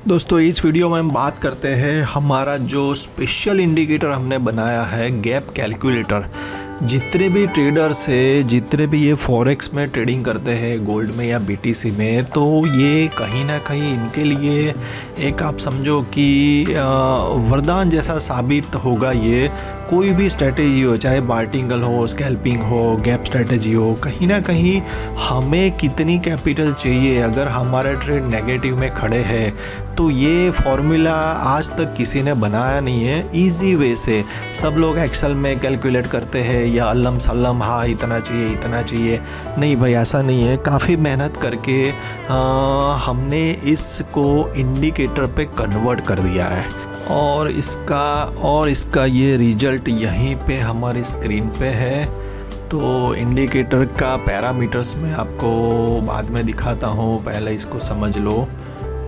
दोस्तों इस वीडियो में हम बात करते हैं हमारा जो स्पेशल इंडिकेटर हमने बनाया है गैप कैलकुलेटर। जितने भी ट्रेडर्स है, जितने भी ये फॉरेक्स में ट्रेडिंग करते हैं गोल्ड में या बीटीसी में, तो ये कहीं ना कहीं इनके लिए एक आप समझो कि वरदान जैसा साबित होगा। ये कोई भी स्ट्रेटेजी हो, चाहे बार्टिंगल हो, स्कैल्पिंग हो, गैप स्ट्रेटेजी हो, कहीं ना कहीं हमें कितनी कैपिटल चाहिए अगर हमारा ट्रेड नेगेटिव में खड़े हैं, तो ये फॉर्मूला आज तक किसी ने बनाया नहीं है इजी वे से। सब लोग एक्सेल में कैलकुलेट करते हैं या अल्लम सल्लम, हाँ इतना चाहिए इतना चाहिए। नहीं भाई, ऐसा नहीं है। काफ़ी मेहनत करके हमने इसको इंडिकेटर पे कन्वर्ट कर दिया है और इसका ये रिजल्ट यहीं पे हमारी स्क्रीन पे है। तो इंडिकेटर का पैरामीटर्स मैं आपको बाद में दिखाता हूँ, पहले इसको समझ लो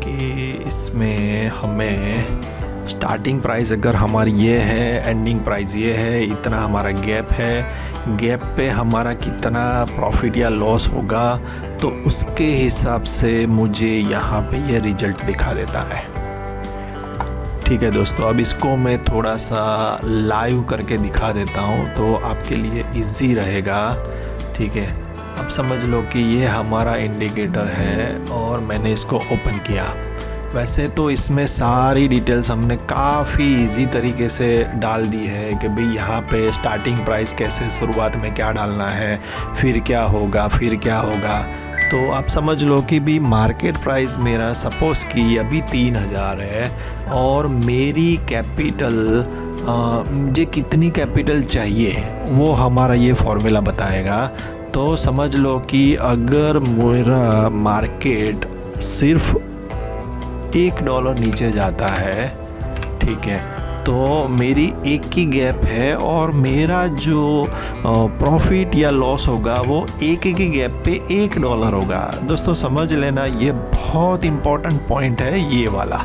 कि इसमें हमें स्टार्टिंग प्राइस अगर हमारी ये है, एंडिंग प्राइस ये है, इतना हमारा गैप है, गैप पे हमारा कितना प्रॉफिट या लॉस होगा, तो उसके हिसाब से मुझे यहाँ पे ये रिजल्ट दिखा देता है। ठीक है दोस्तों, अब इसको मैं थोड़ा सा लाइव करके दिखा देता हूँ तो आपके लिए इजी रहेगा। ठीक है, अब समझ लो कि ये हमारा इंडिकेटर है और मैंने इसको ओपन किया। वैसे तो इसमें सारी डिटेल्स हमने काफ़ी इजी तरीके से डाल दी है कि भाई यहाँ पे स्टार्टिंग प्राइस कैसे, शुरुआत में क्या डालना है, फिर क्या होगा, फिर क्या होगा। तो आप समझ लो कि भी मार्केट प्राइस मेरा सपोज़ कि अभी 3000 है और मेरी कैपिटल मुझे कितनी कैपिटल चाहिए वो हमारा ये फॉर्मूला बताएगा। तो समझ लो कि अगर मेरा मार्केट सिर्फ $1 नीचे जाता है, ठीक है, तो मेरी एक की गैप है और मेरा जो प्रॉफिट या लॉस होगा वो एक की गैप पे $1 होगा। दोस्तों समझ लेना, ये बहुत इम्पोर्टेंट पॉइंट है ये वाला।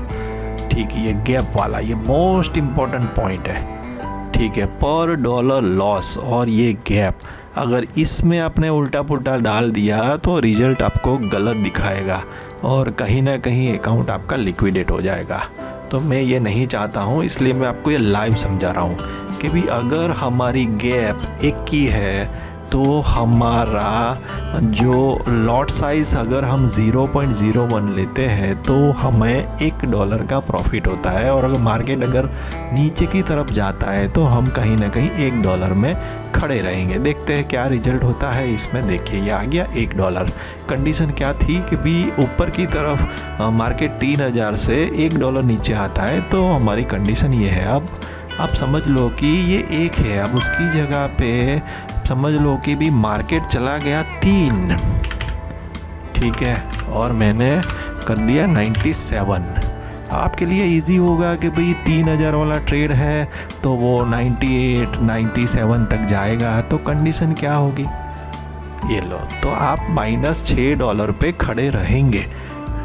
ठीक है, ये गैप वाला ये मोस्ट इम्पोर्टेंट पॉइंट है। ठीक है, पर डॉलर लॉस और ये गैप, अगर इसमें आपने उल्टा पुल्टा डाल दिया तो रिज़ल्ट आपको गलत दिखाएगा और कहीं ना कहीं अकाउंट आपका लिक्विडेट हो जाएगा। तो मैं ये नहीं चाहता हूँ, इसलिए मैं आपको ये लाइव समझा रहा हूँ कि भी अगर हमारी गैप 1 की है तो हमारा जो लॉट साइज़ अगर हम 0.01 लेते हैं तो हमें $1 का प्रॉफिट होता है। और अगर मार्केट अगर नीचे की तरफ जाता है तो हम कहीं ना कहीं $1 में खड़े रहेंगे। देखते हैं क्या रिजल्ट होता है इसमें। देखिए ये आ गया $1। कंडीशन क्या थी कि भी ऊपर की तरफ मार्केट 3000 से $1 नीचे आता है, तो हमारी कंडीशन ये है। अब आप समझ लो कि ये 1 है, अब उसकी जगह पे समझ लो कि भी मार्केट चला गया 3, ठीक है, और मैंने कर दिया 97। आपके लिए इजी होगा कि भाई 3000 वाला ट्रेड है तो वो 98 97 तक जाएगा, तो कंडीशन क्या होगी ये लो, तो आप -$6 पे खड़े रहेंगे।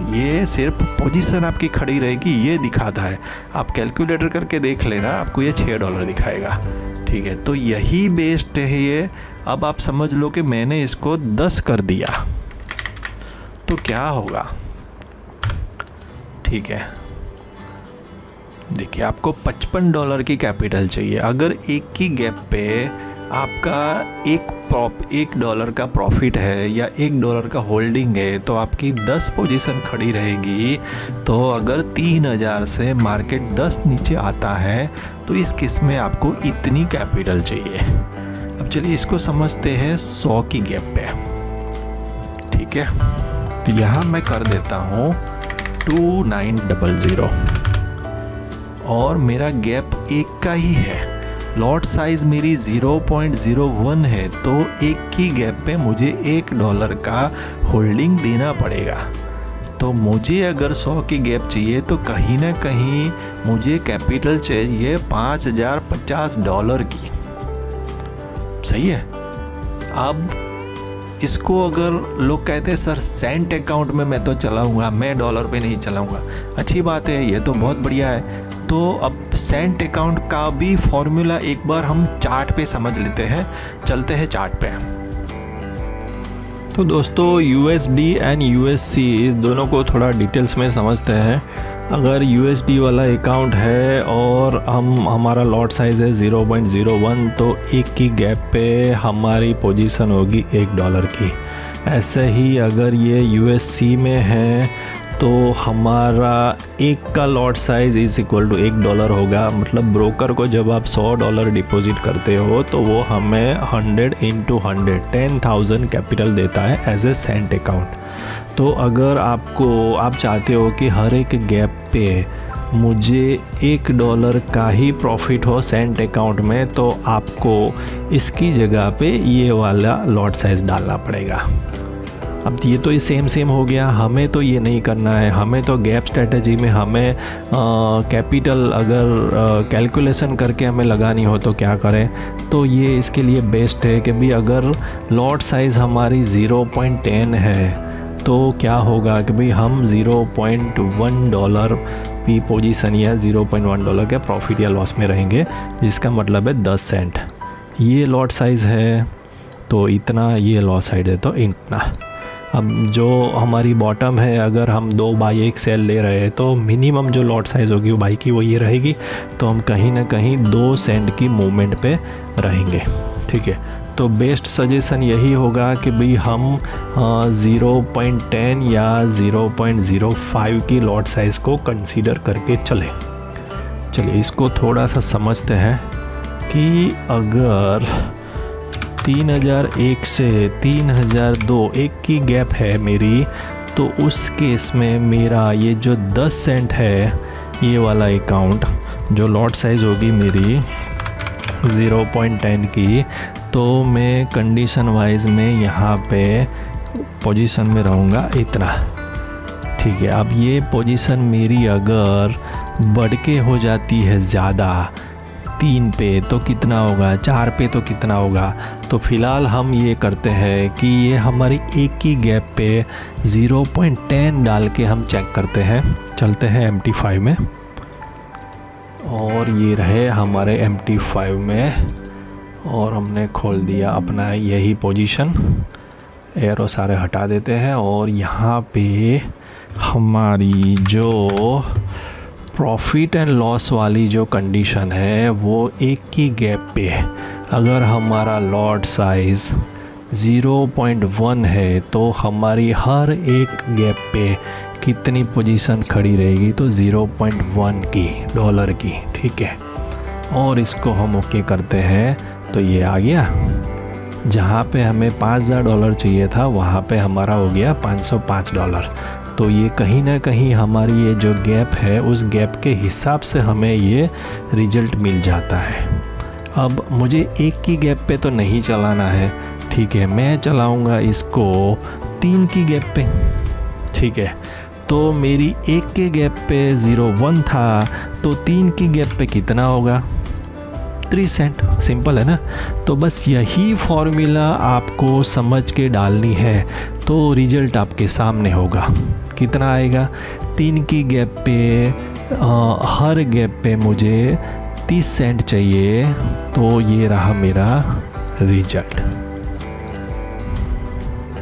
ये सिर्फ पोजीशन आपकी खड़ी रहेगी ये दिखाता है। आप कैलकुलेटर करके देख लेना, आपको ये $6 दिखाएगा। ठीक है, तो यही बेस्ट है ये। अब आप समझ लो कि मैंने इसको 10 कर दिया तो क्या होगा। ठीक है, देखिए आपको $55 की कैपिटल चाहिए। अगर एक की गैप पे आपका $1 का प्रॉफिट है या $1 का होल्डिंग है तो आपकी 10 पोजीशन खड़ी रहेगी। तो अगर 3000 से मार्केट 10 नीचे आता है तो इस केस में आपको इतनी कैपिटल चाहिए। अब चलिए इसको समझते हैं 100 की गैप पे। ठीक है, तो यहाँ मैं कर देता हूँ 2900 और मेरा गैप 1 का ही है। लॉट साइज़ मेरी 0.01 है तो 1 की गैप पे मुझे $1 का होल्डिंग देना पड़ेगा। तो मुझे अगर 100 की गैप चाहिए तो कहीं ना कहीं मुझे कैपिटल चाहिए $5050 की। सही है। अब इसको अगर लोग कहते हैं सर सेंट अकाउंट में मैं तो चलाऊँगा, मैं डॉलर पे नहीं चलाऊँगा, अच्छी बात है, ये तो बहुत बढ़िया है। तो अब सेंट अकाउंट का भी फॉर्मूला एक बार हम चार्ट पे समझ लेते हैं। चलते हैं चार्ट पे। तो दोस्तों USD एंड USC इस दोनों को थोड़ा डिटेल्स में समझते हैं। अगर USD वाला अकाउंट है और हमारा लॉट साइज़ है 0.01, तो एक की गैप पे हमारी पोजीशन होगी $1 की। ऐसे ही अगर ये USC में है तो हमारा एक का lot size is equal to $1 होगा। मतलब ब्रोकर को जब आप $100 डिपॉजिट करते हो तो वो हमें 100 × 100 10,000 कैपिटल देता है एज ए सेंट अकाउंट। तो अगर आप चाहते हो कि हर एक गैप पे मुझे $1 का ही प्रॉफिट हो सेंट अकाउंट में, तो आपको इसकी जगह पे ये वाला लॉट साइज़ डालना पड़ेगा। अब ये तो ये सेम हो गया, हमें तो ये नहीं करना है। हमें तो गैप स्ट्रेटजी में हमें कैपिटल अगर कैलकुलेशन करके हमें लगानी हो तो क्या करें, तो ये इसके लिए बेस्ट है कि भाई अगर लॉट साइज़ हमारी 0.10 है तो क्या होगा कि भाई हम $0.1 की पोजीशन या $0.1 के प्रॉफिट या लॉस में रहेंगे, जिसका मतलब है 10 सेंट। ये लॉट साइज़ है तो इतना, ये लॉस साइड है तो इतना। अब जो हमारी बॉटम है, अगर हम 2 बाई 1 सेल ले रहे हैं तो मिनिमम जो लॉट साइज़ होगी वो बाई की वो ये रहेगी, तो हम कहीं ना कहीं 2 सेंट की मूवमेंट पे रहेंगे। ठीक है, तो बेस्ट सजेशन यही होगा कि भाई हम 0.10 या 0.05 की लॉट साइज़ को कंसीडर करके चलिए इसको थोड़ा सा समझते हैं कि अगर 3001 से 3002 एक की गैप है मेरी, तो उस केस में मेरा ये जो 10 सेंट है ये वाला अकाउंट, जो लॉट साइज़ होगी मेरी 0.10 की, तो मैं कंडीशन वाइज में यहाँ पे पोजीशन में रहूँगा इतना। ठीक है, अब ये पोजीशन मेरी अगर बढ़ के हो जाती है ज़्यादा 3 पे तो कितना होगा, 4 पे तो कितना होगा। तो फ़िलहाल हम ये करते हैं कि ये हमारी एक की गैप पे 0.10 डाल के हम चेक करते हैं। चलते हैं MT5 में, और ये रहे हमारे MT5 में, और हमने खोल दिया अपना यही पोजीशन। एरो सारे हटा देते हैं, और यहाँ पे हमारी जो प्रॉफिट एंड लॉस वाली जो कंडीशन है वो एक की गैप पे, अगर हमारा लॉट साइज़ 0.1 है तो हमारी हर एक गैप पे कितनी पोजीशन खड़ी रहेगी, तो 0.1 की $1 की। ठीक है, और इसको हम ओके करते हैं तो ये आ गया। जहाँ पे हमें $5,000 चाहिए था वहाँ पे हमारा हो गया $505। तो ये कहीं ना कहीं हमारी ये जो गैप है उस गैप के हिसाब से हमें ये रिजल्ट मिल जाता है। अब मुझे एक की गैप पे तो नहीं चलाना है। ठीक है, मैं चलाऊँगा इसको 3 की गैप पे। ठीक है, तो मेरी एक के गैप पे 0.1 था, तो 3 की गैप पे कितना होगा, 3 सेंट। सिंपल है ना। तो बस यही फॉर्मूला आपको समझ के डालनी है, तो रिजल्ट आपके सामने होगा। कितना आएगा, 3 की गैप पे हर गैप पे मुझे 30 सेंट चाहिए, तो ये रहा मेरा रिजल्ट,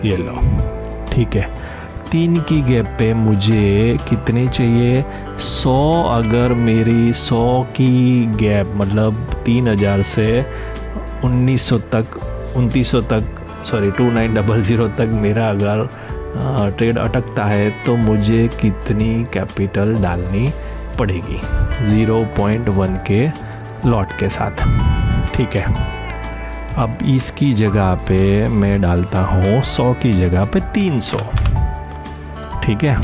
ये लो। ठीक है, 3 की गैप पे मुझे कितने चाहिए, 100। अगर मेरी 100 की गैप मतलब 3000 से 2900 तक 2900 तक मेरा अगर ट्रेड अटकता है तो मुझे कितनी कैपिटल डालनी पड़ेगी 0.1 के लॉट के साथ। ठीक है, अब इसकी जगह पे मैं डालता हूँ 100 की जगह पे 300। ठीक है,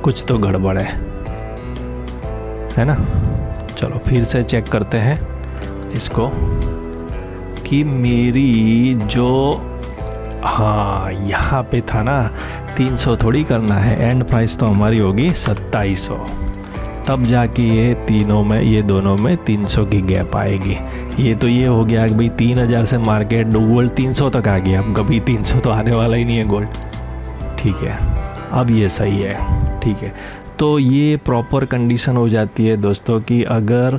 कुछ तो गड़बड़ है ना। चलो फिर से चेक करते हैं इसको कि मेरी जो, हाँ यहाँ पे था ना 300 थोड़ी करना है, एंड प्राइस तो हमारी होगी 2700, तब जाके ये तीनों में, ये दोनों में 300 की गैप आएगी। ये तो ये हो गया कि भाई 3000 से मार्केट गोल्ड 300 तक आ गया, अब कभी 300 तो आने वाला ही नहीं है गोल्ड। ठीक है, अब ये सही है। ठीक है, तो ये प्रॉपर कंडीशन हो जाती है दोस्तों कि अगर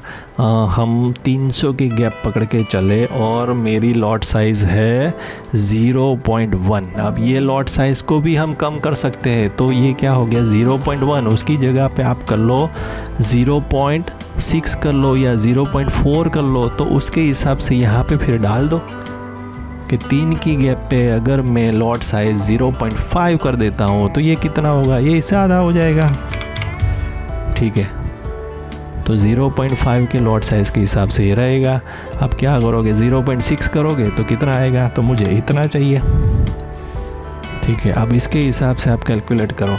हम 300 की गैप पकड़ के चले और मेरी लॉट साइज़ है 0.1। अब ये लॉट साइज़ को भी हम कम कर सकते हैं, तो ये क्या हो गया 0.1, उसकी जगह पे आप कर लो 0.6 कर लो या 0.4 कर लो। तो उसके हिसाब से यहाँ पे फिर डाल दो कि 3 की गैप पे अगर मैं लॉट साइज़ 0.5 कर देता हूँ तो ये कितना होगा, ये इससे आधा हो जाएगा। ठीक है, तो 0.5 के लॉट साइज़ के हिसाब से ये रहेगा। अब क्या करोगे 0.6 करोगे तो कितना आएगा, तो मुझे इतना चाहिए। ठीक है, अब इसके हिसाब से आप कैलकुलेट करो।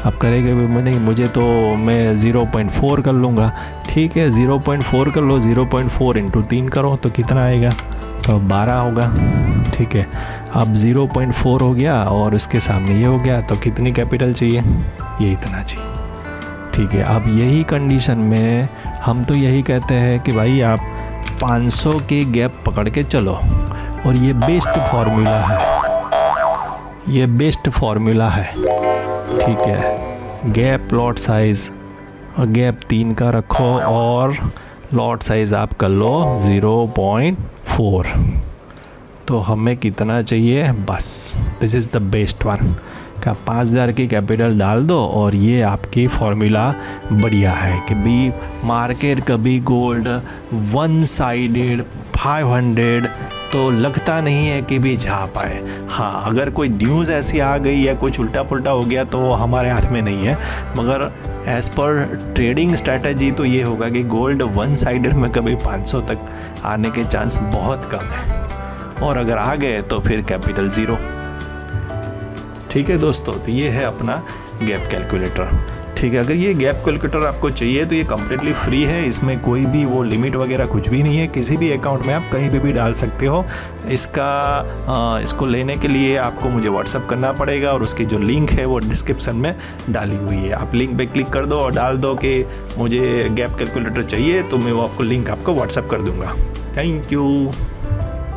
आप करेंगे भी नहीं, मुझे तो मैं 0.4 कर लूँगा। ठीक है, 0.4 कर लो, 0.4 इंटू 3 करो तो कितना आएगा, तो 12 होगा। ठीक है, अब 0.4 हो गया और उसके सामने ये हो गया, तो कितनी कैपिटल चाहिए, ये इतना चाहिए। ठीक है, अब यही कंडीशन में हम तो यही कहते हैं कि भाई आप 500 के गैप पकड़ के चलो, और ये बेस्ट फार्मूला है, ये बेस्ट फार्मूला है। ठीक है, गैप लॉट साइज़ और गैप 3 का रखो और लॉट साइज़ आप कर लो 0.4। तो हमें कितना चाहिए, बस this is the best one का 5000 की कैपिटल डाल दो और ये आपकी फार्मूला बढ़िया है कि भी मार्केट कभी गोल्ड वन साइडेड 500 तो लगता नहीं है कि भी जा पाए। हाँ, अगर कोई न्यूज़ ऐसी आ गई या कुछ उल्टा पुल्टा हो गया तो हमारे हाथ में नहीं है, मगर एज़ पर ट्रेडिंग स्ट्रैटेजी तो ये होगा कि गोल्ड वन साइडेड में कभी 500 तक आने के चांस बहुत कम है, और अगर आ गए तो फिर कैपिटल 0। ठीक है दोस्तों, तो ये है अपना गैप कैलकुलेटर। ठीक है, अगर ये गैप कैलकुलेटर आपको चाहिए तो ये कम्प्लीटली फ्री है, इसमें कोई भी वो लिमिट वगैरह कुछ भी नहीं है, किसी भी अकाउंट में आप कहीं पे भी डाल सकते हो। इसको लेने के लिए आपको मुझे व्हाट्सअप करना पड़ेगा और उसकी जो लिंक है वो डिस्क्रिप्शन में डाली हुई है। आप लिंक पे क्लिक कर दो और डाल दो कि मुझे गैप कैलकुलेटर चाहिए, तो मैं वो आपको लिंक आपको व्हाट्सअप कर दूँगा। Thank you.